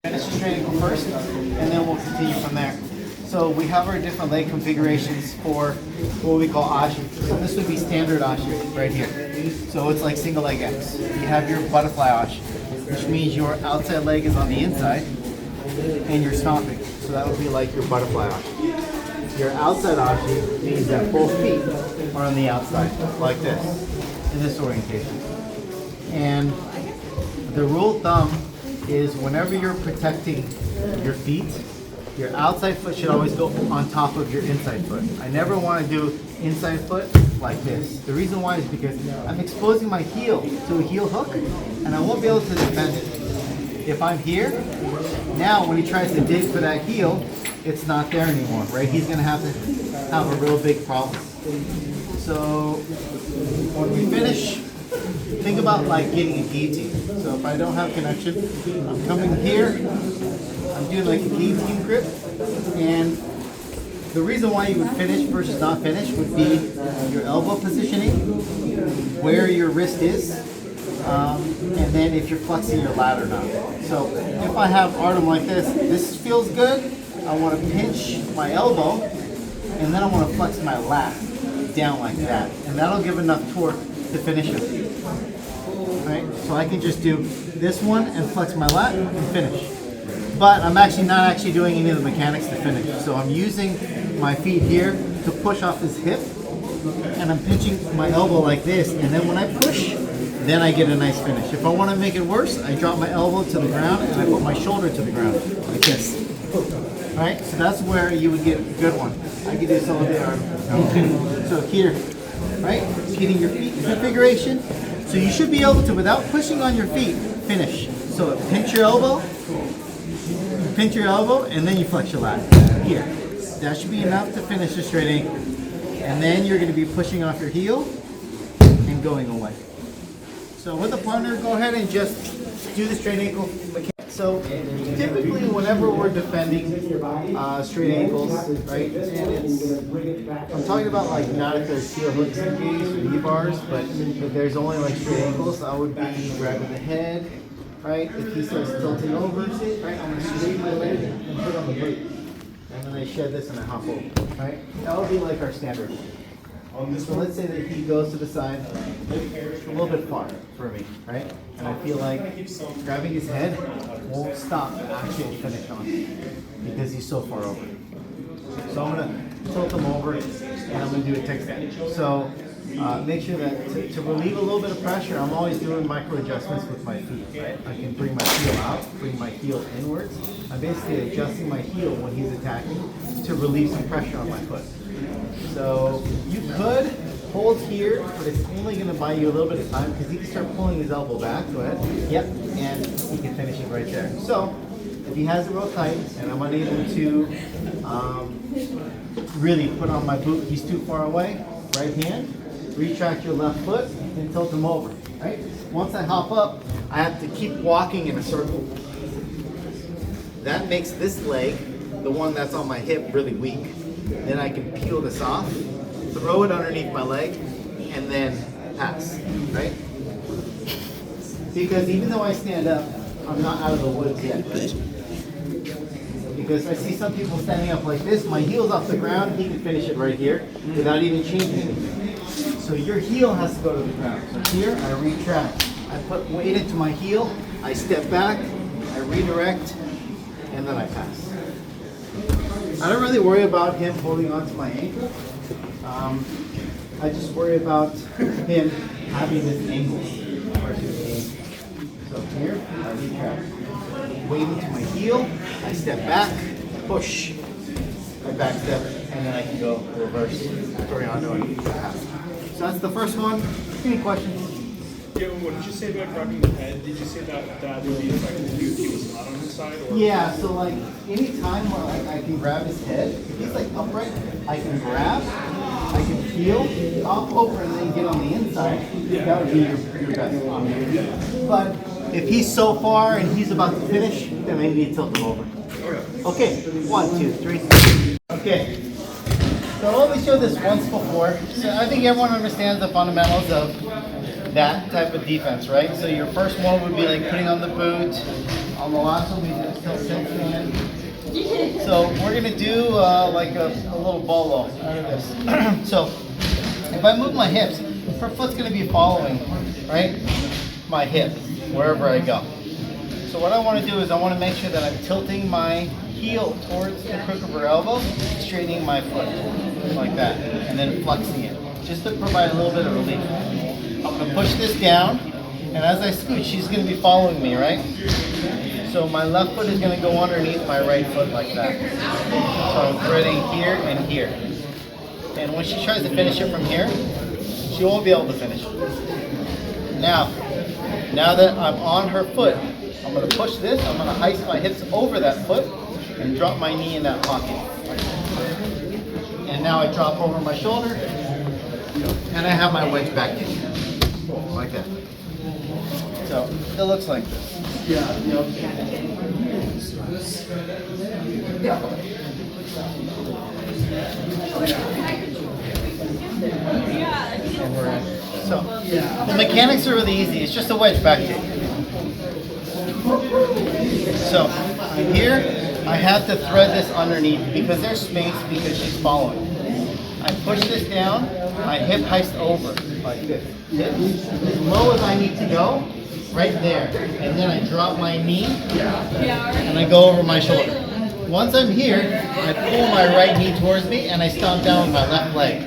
Finish the straight ankle first, and then we'll continue from there. So we have our different leg configurations for what we call ashi. So this would be standard ashi right here. So it's like single leg X. You have your butterfly ashi, which means your outside leg is on the inside and you're stomping. So that would be like your butterfly ashi. Your outside ashi means that both feet are on the outside, like this, in this orientation. And the rule of thumb is whenever you're protecting your feet, your outside foot should always go on top of your inside foot. I never want to do inside foot like this. The reason why is because I'm exposing my heel to a heel hook and I won't be able to defend it. If I'm here, now when he tries to dig for that heel, it's not there anymore, right? He's going to have a real big problem. So when we finish, think about like getting a guillotine. So if I don't have connection, I'm coming here, I'm doing like a guillotine grip, and the reason why you would finish versus not finish would be your elbow positioning, where your wrist is, and then if you're flexing your lat or not. So if I have Artem like this feels good, I want to pinch my elbow, and then I want to flex my lat down like that, and that'll give enough torque to finish it. Right? So I can just do this one and flex my lat and finish. But I'm actually not doing any of the mechanics to finish. So I'm using my feet here to push off his hip, and I'm pinching my elbow like this, and then when I push, then I get a nice finish. If I want to make it worse, I drop my elbow to the ground and I put my shoulder to the ground, like this. Right? So that's where you would get a good one. I can do some of the arm. So here, right? Getting your feet in configuration. So you should be able to, without pushing on your feet, finish. So pinch your elbow, and then you flex your lat. Here. That should be enough to finish the straight ankle. And then you're going to be pushing off your heel and going away. So with a partner, go ahead and just do the straight ankle mechanics. So typically whenever we're defending straight ankles, right, and I'm talking about like not if there's heel hooks engaged or knee bars, but if there's only like straight ankles, I would be grabbing the head, right, if he starts tilting over, right, I'm going to straighten my leg and put on the boot. And then I shed this and I hop over, right? That would be like our standard one. So let's say that he goes to the side a little bit far for me, right? And I feel like grabbing his head won't stop the actual finish on him because he's so far over. So I'm going to tilt him over and I'm going to do a tech stand. So make sure that to relieve a little bit of pressure, I'm always doing micro adjustments with my feet, right? I can bring my heel out, bring my heel inwards. I'm basically adjusting my heel when he's attacking to relieve some pressure on my foot. So you could hold here, but it's only going to buy you a little bit of time because he can start pulling his elbow back. Go ahead. Yep, and he can finish it right there. So if he has it real tight and I'm unable to really put on my boot, he's too far away, right hand, retract your left foot and tilt him over. Right? Once I hop up, I have to keep walking in a circle. That makes this leg, the one that's on my hip, really weak. Then I can peel this off, throw it underneath my leg, and then pass, right? Because even though I stand up, I'm not out of the woods yet. Because I see some people standing up like this, my heel's off the ground, he can finish it right here without even changing anything. So your heel has to go to the ground. So here, I retract. I put weight into my heel, I step back, I redirect, and then I pass. I don't really worry about him holding on to my ankle. I just worry about him having this angle versus the ankle. So here, I retract. Weight into my heel, I step back, push, I back step, and then I can go reverse, Toriano, and pass. So that's the first one. Any questions? Yeah, what did you say about grabbing the head? Did you say that would be effective if he was not on his side? Or? Yeah, so like any time where like I can grab his head, if he's like upright, I can grab, I can peel, hop over and then get on the inside. That would be your best option. But if he's so far and he's about to finish, then maybe you tilt him over. Okay, 1, 2, 3. Okay. So I only showed this once before. So I think everyone understands the fundamentals of that type of defense, right? So your first one would be like putting on the boot. On the last one, we did tilt it, and so we're gonna do like a little bolo out of this. So if I move my hips, her foot's gonna be following, right, my hip wherever I go. So what I want to do is I want to make sure that I'm tilting my heel towards the crook of her elbow, straightening my foot like that, and then flexing it, just to provide a little bit of relief. I'm going to push this down, and as I scoot, she's going to be following me, right? So my left foot is going to go underneath my right foot like that. So I'm threading here and here. And when she tries to finish it from here, she won't be able to finish it. Now that I'm on her foot, I'm going to push this, I'm going to heist my hips over that foot and drop my knee in that pocket. And now I drop over my shoulder and I have my wedge back in, like that. So it looks like this. So the mechanics are really easy. It's just a wedge back kick. So here I have to thread this underneath because there's space because she's following. I push this down, I hip heist over like this. Hip as low as I need to go, right there. And then I drop my knee and I go over my shoulder. Once I'm here, I pull my right knee towards me and I stomp down with my left leg.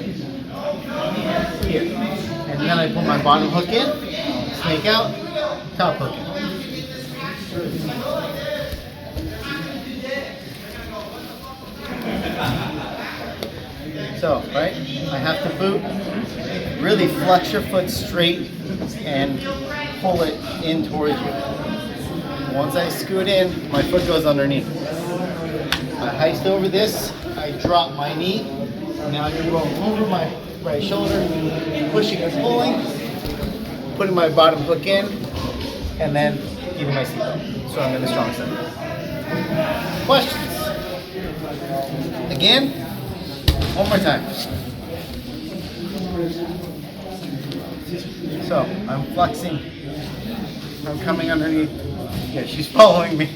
Here. And then I put my bottom hook in, snake out, top hook in. So, right, I have to boot, really flex your foot straight and pull it in towards you. Once I scoot in, my foot goes underneath. I heist over this, I drop my knee, now I can go over my right shoulder, pushing and pulling, putting my bottom hook in, and then giving my seat up. So I'm in the strong side. Questions? Again, one more time. So I'm flexing, I'm coming underneath. Yeah, she's following me.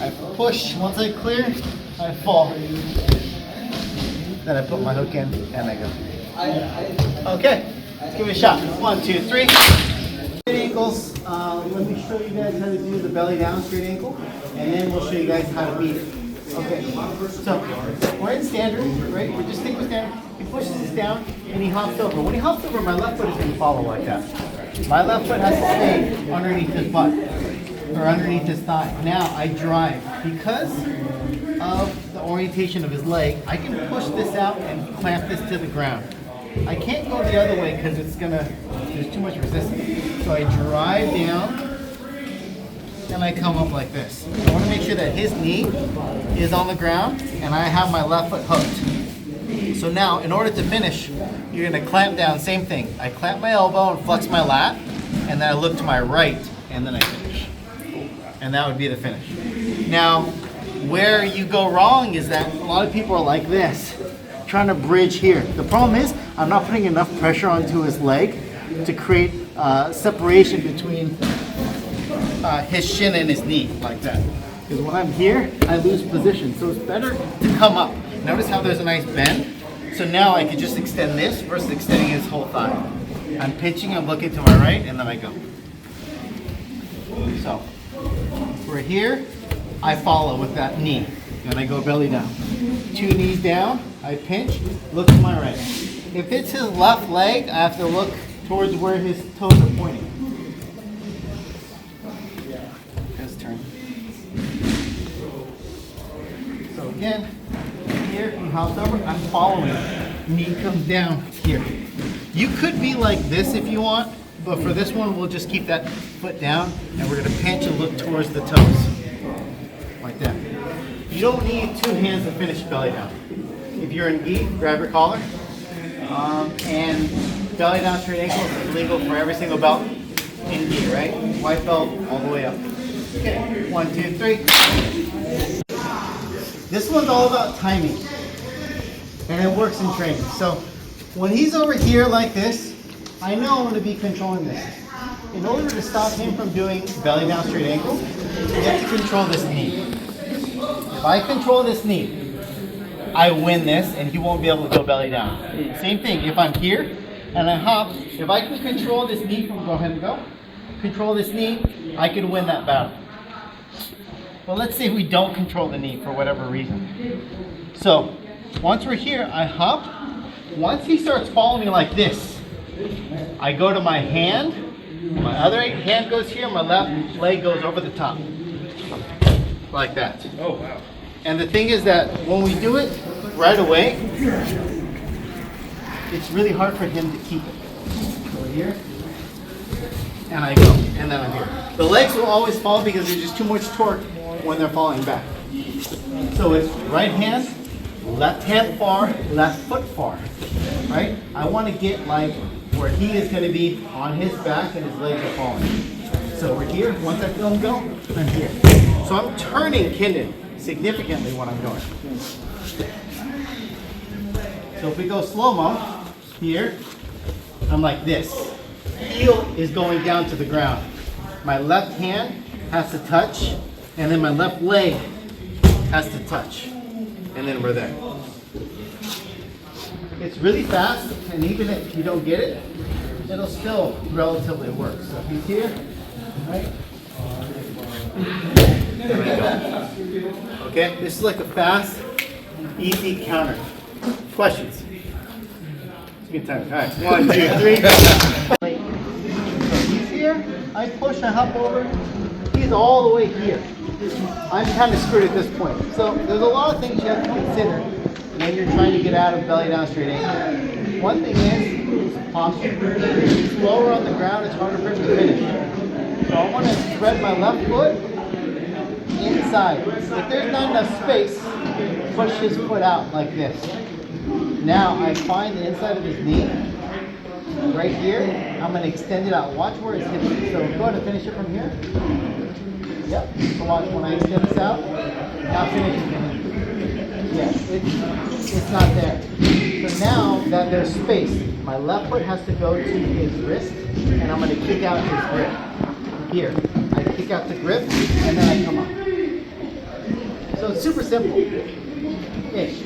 I push, once I clear, I fall. Then I put my hook in and I go. Okay, let's give it a shot. 1, 2, 3. Straight ankles. Let me show you guys how to do the belly down straight ankle, and then we'll show you guys how to beat it. Okay, so we're in standard, right? We just stick with standard. He pushes this down and he hops over. When he hops over, my left foot is going to follow like that. My left foot has to stay underneath his butt or underneath his thigh. Now I drive. Because of the orientation of his leg, I can push this out and clamp this to the ground. I can't go the other way because there's too much resistance. So I drive down and I come up like this. I want to make sure that his knee is on the ground and I have my left foot hooked. So now, in order to finish, you're going to clamp down, same thing. I clamp my elbow and flex my lat, and then I look to my right, and then I finish. And that would be the finish. Now, where you go wrong is that a lot of people are like this, trying to bridge here. The problem is, I'm not putting enough pressure onto his leg to create separation between his shin and his knee, like that. Because when I'm here, I lose position. So it's better to come up. Notice how there's a nice bend? So now I can just extend this versus extending his whole thigh. I'm pinching, I'm looking to my right, and then I go. So, we're here, I follow with that knee. Then I go belly down. 2 knees down, I pinch, look to my right. If it's his left leg, I have to look towards where his toes are pointing. Just turn. So again, here, he hops over, I'm following. Knee comes down here. You could be like this if you want, but for this one, we'll just keep that foot down and we're gonna pinch and look towards the toes. Like that. You don't need 2 hands to finish belly down. If you're in gi, grab your collar. And belly down straight ankle is legal for every single belt in gi, right? White belt all the way up. Okay, 1, 2, 3. This one's all about timing, and it works in training. So when he's over here like this, I know I'm going to be controlling this. In order to stop him from doing belly down straight ankle, you have to control this knee. If I control this knee, I win this and he won't be able to go belly down. Same thing, if I'm here and I hop, if I can control this knee from, go ahead and go, control this knee, I can win that battle. Well, let's say we don't control the knee for whatever reason. So, once we're here, I hop. Once he starts following me like this, I go to my hand, my other hand goes here, my left leg goes over the top. Like that. Oh, wow. And the thing is that when we do it right away, it's really hard for him to keep it. So here, and I go, and then I'm here. The legs will always fall because there's just too much torque when they're falling back. So it's right hand far, left foot far, right? I want to get like where he is going to be on his back and his legs are falling. So we're here, once I feel him go, I'm here. So I'm turning Kindon significantly when I'm going. So if we go slow-mo, here, I'm like this. Heel is going down to the ground. My left hand has to touch, and then my left leg has to touch. And then we're there. It's really fast, and even if you don't get it, it'll still relatively work. So if he's here, right? There we go. Okay, this is like a fast, easy counter. Questions? It's a good time. All right, 1, 2, 3. So he's here, I push, I hop over. He's all the way here. I'm kind of screwed at this point. So there's a lot of things you have to consider when you're trying to get out of belly down straight ankle. One thing is posture. If he's lower on the ground, it's harder for him to finish. So I want to thread my left foot inside. If there's not enough space, push his foot out like this. Now I find the inside of his knee right here. I'm going to extend it out. Watch where his hip is. So go ahead and finish it from here. Yep. So watch when I extend this out. Now finish it. Yes, it's not there. So now that there's space, my left foot has to go to his wrist, and I'm going to kick out his grip. Here, I kick out the grip, and then I come up. So it's super simple. Ish.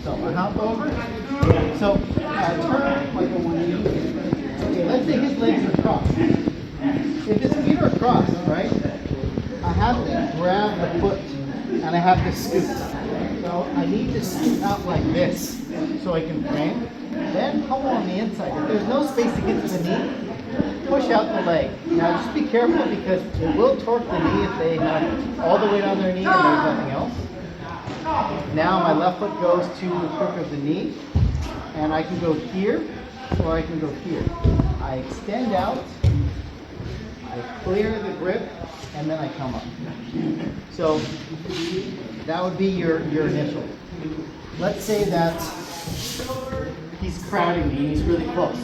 So I hop over. So I turn like a 180. Okay, let's say his legs are crossed. If his feet are crossed, right, I have to grab the foot and I have to scoot. So I need to scoot out like this so I can frame. Then pummel on the inside. If there's no space to get to the knee, push out the leg. Now just be careful because it will torque the knee if they have all the weight on their knee and there's nothing else. Now my left foot goes to the crook of the knee, and I can go here or I can go here. I extend out, I clear the grip, and then I come up. So that would be your initial. Let's say that he's crowding me and he's really close.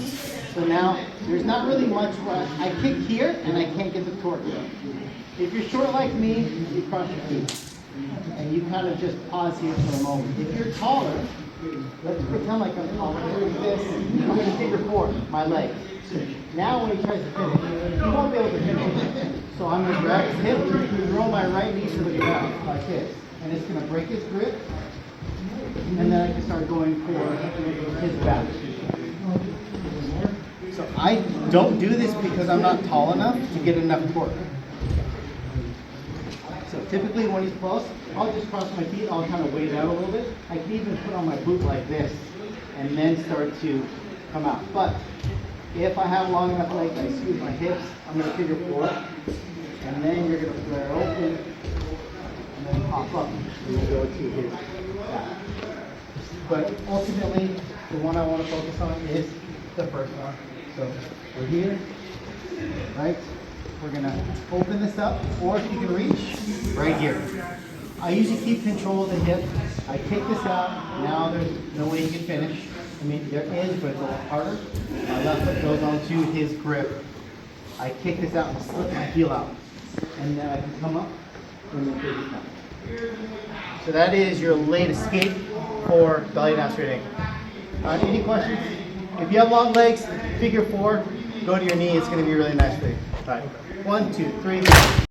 So now there's not really much where I kick here and I can't get the torque. If you're short like me, you cross your feet. And you kind of just pause here for a moment. If you're taller, let's pretend like I'm taller. Like this. I'm going to figure 4, my leg. Now when he tries to finish, he won't be able to finish. So I'm going to grab his hip, throw my right knee to the ground like this. And it's going to break his grip. And then I can start going for his back. So I don't do this because I'm not tall enough to get enough torque. So typically when he's close, I'll just cross my feet, I'll kind of weight out a little bit. I can even put on my boot like this and then start to come out. But if I have long enough legs, I scoot my hips, I'm going to figure 4. And then you're going to flare open and then pop up and go to his back. But ultimately, the one I want to focus on is the first one. So we're here, right? We're going to open this up, or if you can reach, right here. I usually keep control of the hip. I kick this out. Now there's no way you can finish. I mean, there is, but it's a lot harder. My left foot goes onto his grip. I kick this out and slip my heel out. And then I can come up and then take it down. So that is your late escape for belly down straight ankle. Any questions? If you have long legs, figure 4, go to your knee. It's going to be really nice for you. All right. 1, 2, 3.